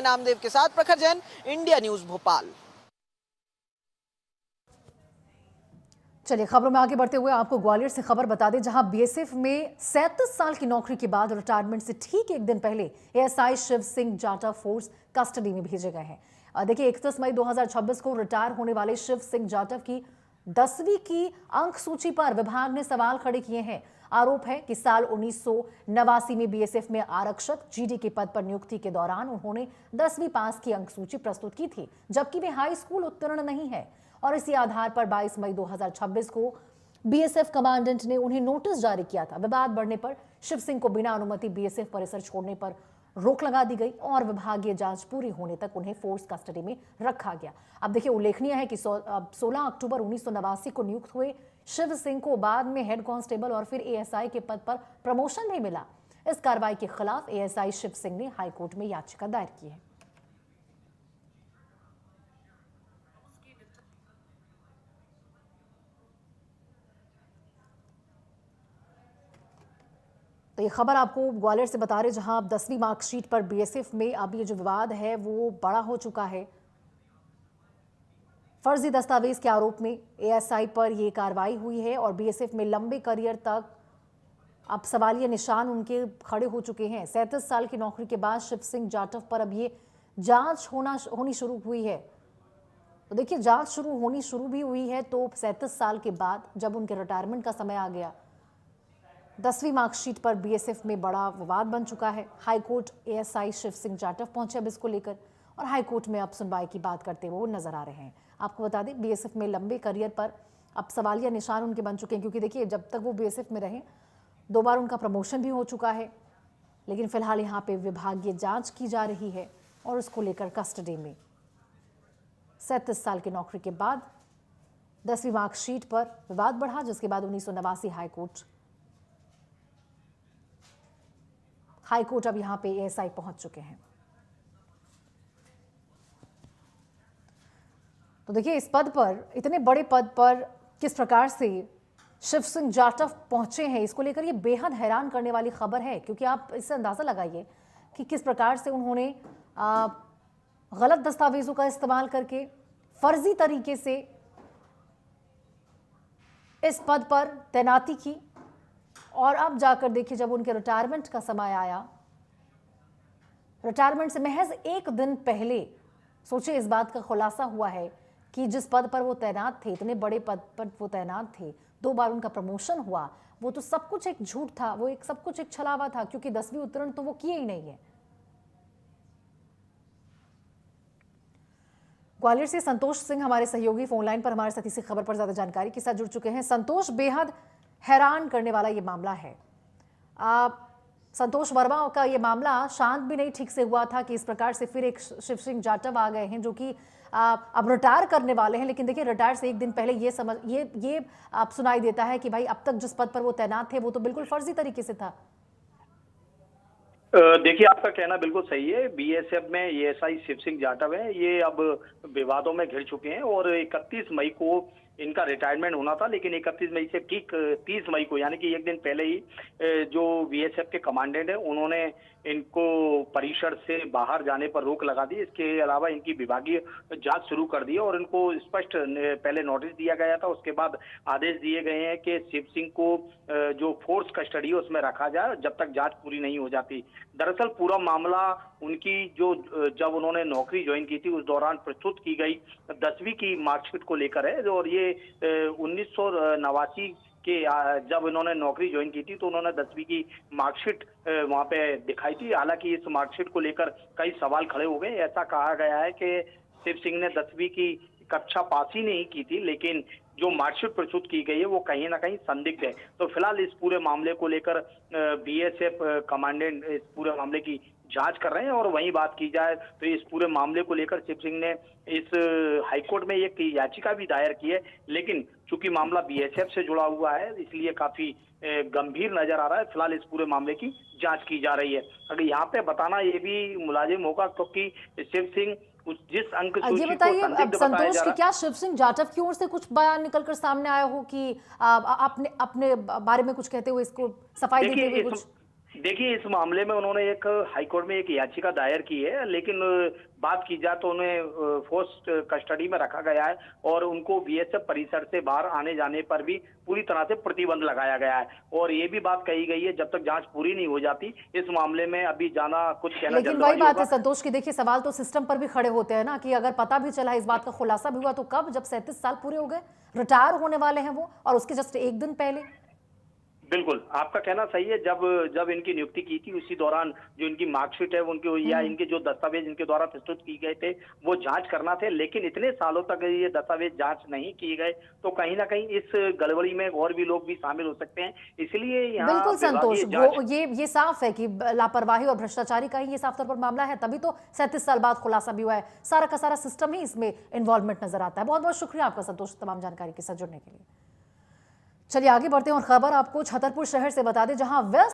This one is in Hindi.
नामदेव के साथ प्रखर जैन, इंडिया न्यूज भोपाल। चलिए खबरों में आगे बढ़ते हुए आपको ग्वालियर से खबर बता दें, जहां बीएसएफ में 37 साल की नौकरी के बाद रिटायरमेंट से ठीक एक दिन पहले ASI Shiv Singh Jatav force custody में भेजे गए हैं। देखिए 31 मई 2026 को रिटायर होने वाले शिव सिंह जाटव की 10वीं की अंक सूची पर विभाग ने सवाल खड़े किए हैं। आरोप है कि साल 1989 में बीएसएफ में आरक्षक जीडी के पद पर नियुक्ति के दौरान उन्होंने 10वीं पास की अंक सूची प्रस्तुत की थी, जबकि वे हाई स्कूल उत्तीर्ण नहीं है। और इसी आधार पर 22 मई 2026 को बीएसएफ कमांडेंट ने उन्हें नोटिस जारी किया था। विवाद बढ़ने पर शिव सिंह को बिना अनुमति बीएसएफ परिसर छोड़ने पर रोक लगा दी गई और विभागीय जांच पूरी होने तक उन्हें फोर्स कस्टडी में रखा गया। अब देखिए उल्लेखनीय है कि 16 अक्टूबर 1989 को नियुक्त हुए शिव सिंह को बाद में हेड कांस्टेबल और फिर एएसआई के पद पर प्रमोशन भी मिला। इस कार्रवाई के खिलाफ एएसआई शिव सिंह ने हाईकोर्ट में याचिका दायर की है। तो ये खबर आपको ग्वालियर से बता रहे, जहां अब 10वीं मार्कशीट पर बीएसएफ में अब ये जो विवाद है वो बड़ा हो चुका है। फर्जी दस्तावेज के आरोप में एएसआई पर ये कार्रवाई हुई है और बीएसएफ में लंबे करियर तक अब सवालिया निशान उनके खड़े हो चुके हैं। 37 साल की नौकरी के बाद शिव सिंह जाटव पर अब ये जांच होनी शुरू हुई है। तो देखिए जांच होनी शुरू भी हुई है, तो 37 साल के बाद जब उनके रिटायरमेंट का समय आ गया, 10वीं मार्कशीट पर बीएसएफ में बड़ा विवाद बन चुका है। हाईकोर्ट एएसआई शिव सिंह जाटव पहुंचे अब इसको लेकर, और हाईकोर्ट में अब सुनवाई की बात करते हुए वो नजर आ रहे हैं। आपको बता दें बीएसएफ में लंबे करियर पर अब सवालिया निशान उनके बन चुके हैं, क्योंकि देखिए जब तक वो बीएसएफ में रहे 2 बार उनका प्रमोशन भी हो चुका है, लेकिन फिलहाल यहाँ पे विभागीय जांच की जा रही है और उसको लेकर कस्टडी में 37 साल की नौकरी के बाद 10वीं मार्कशीट पर विवाद बढ़ा, जिसके बाद 1989 हाईकोर्ट अब यहां पे एएसआई पहुंच चुके हैं। तो देखिए इस पद पर, इतने बड़े पद पर किस प्रकार से शिव सिंह जाटव पहुंचे हैं, इसको लेकर ये बेहद हैरान करने वाली खबर है, क्योंकि आप इससे अंदाजा लगाइए कि किस प्रकार से उन्होंने गलत दस्तावेजों का इस्तेमाल करके फर्जी तरीके से इस पद पर तैनाती की, और अब जाकर देखिए जब उनके रिटायरमेंट का समय आया, रिटायरमेंट से महज एक दिन पहले सोचिए इस बात का खुलासा हुआ है कि जिस पद पर वो तैनात थे, इतने बड़े पद पर वो तैनात थे, 2 बार उनका प्रमोशन हुआ, वो तो सब कुछ एक झूठ था, वो सब कुछ एक छलावा था, क्योंकि 10वीं उत्तीर्ण तो वो किए ही नहीं है। ग्वालियर से संतोष सिंह हमारे सहयोगी फोन लाइन पर हमारे साथ इसी खबर पर ज्यादा जानकारी के साथ जुड़ चुके हैं। संतोष, बेहद हैरान करने वाला ये मामला है। संतोष वर्मा का ये मामला शांत भी नहीं ठीक से हुआ था कि इस प्रकार से फिर एक शिव सिंह जाटव आ गए हैं जो कि अब रिटायर करने वाले हैं, लेकिन देखिए रिटायर से एक दिन पहले ये आप सुनाई देता है कि भाई अब तक जिस पद पर वो तैनात थे वो तो बिल्कुल फर्जी तरीके से था। देखिए आपका कहना बिल्कुल सही है। बीएसएफ में एएसआई शिव सिंह जाटव है, ये अब विवादों में घिर चुके हैं और 31 मई को इनका रिटायरमेंट होना था, लेकिन 31 मई से ठीक 30 मई को यानी कि एक दिन पहले ही जो बीएसएफ के कमांडेंट है उन्होंने इनको परिसर से बाहर जाने पर रोक लगा दी। इसके अलावा इनकी विभागीय जांच शुरू कर दी और इनको स्पष्ट पहले नोटिस दिया गया था, उसके बाद आदेश दिए गए हैं कि शिव सिंह को जो फोर्स कस्टडी है उसमें रखा जाए जब तक जांच पूरी नहीं हो जाती। दरअसल पूरा मामला उनकी जब उन्होंने नौकरी ज्वाइन की थी उस दौरान प्रस्तुत की गई 10वीं की मार्कशीट को लेकर है, और ये 1989 के जब इन्होंने नौकरी ज्वाइन की थी तो उन्होंने 10वीं की मार्कशीट वहां पे दिखाई थी। हालांकि इस मार्कशीट को लेकर कई सवाल खड़े हो गए। ऐसा कहा गया है कि शिव सिंह ने 10वीं की कक्षा पास ही नहीं की थी, लेकिन जो मार्कशीट प्रस्तुत की गई है वो कहीं ना कहीं संदिग्ध है। तो फिलहाल इस पूरे मामले को लेकर बीएसएफ कमांडेंट इस पूरे मामले की जांच कर रहे हैं। और वहीं बात की जाए तो इस पूरे मामले को लेकर शिव सिंह ने इस हाईकोर्ट में एक याचिका भी दायर की है, लेकिन चूंकि मामला बीएसएफ से जुड़ा हुआ है इसलिए काफी गंभीर नजर आ रहा है। फिलहाल इस पूरे मामले की जांच की जा रही है। अगर यहाँ पे बताना ये भी मुलाजिम होगा क्योंकि शिव सिंह जिस अंक सूची को संदिग्ध बताया जा रहा है। क्या शिव सिंह जाटव की ओर से कुछ बयान निकलकर सामने आया हो कि आपने अपने बारे में कुछ कहते हुए इसको सफाई देते हुए कुछ? देखिए, इस मामले में उन्होंने एक हाईकोर्ट में एक याचिका दायर की है, लेकिन बात की जाए तो उन्हें फोर्स्ड कस्टडी में रखा गया है और उनको बीएसएफ परिसर से बाहर आने जाने पर भी पूरी तरह से प्रतिबंध लगाया गया है। और ये भी बात कही गई है, जब तक जांच पूरी नहीं हो जाती इस मामले में अभी जाना कुछ कहना लेकिन वही जल्दबाजी बात है होगा। संतोष की, देखिए सवाल तो सिस्टम पर भी खड़े होते हैं ना कि अगर पता भी चला, इस बात का खुलासा भी हुआ, तो कब, जब 37 साल पूरे हो गए, रिटायर होने वाले हैं वो, और उसके जस्ट एक दिन पहले। बिल्कुल, आपका कहना सही है। जब जब इनकी नियुक्ति की थी उसी दौरान जो इनकी मार्कशीट है उनके या इनके जो दस्तावेज इनके द्वारा प्रस्तुत किए गए थे वो जांच करना थे, लेकिन इतने सालों तक ये दस्तावेज जांच नहीं किए गए, तो कहीं ना कहीं इस गड़बड़ी में और भी लोग भी शामिल हो सकते हैं। इसलिए यहाँ बिल्कुल संतोष, विभागीय जांच वो ये साफ है कि लापरवाही और भ्रष्टाचारी का ही ये साफ तौर पर मामला है, तभी तो 37 साल बाद खुलासा भी हुआ है। सारा का सारा सिस्टम ही इसमें इन्वॉल्वमेंट नजर आता है। बहुत बहुत शुक्रिया आपका संतोष, तमाम जानकारी के साथ जुड़ने के लिए। चलिए आगे बढ़ते हैं और खबर आपको छतरपुर शहर से बता दें, जहां व्यस्त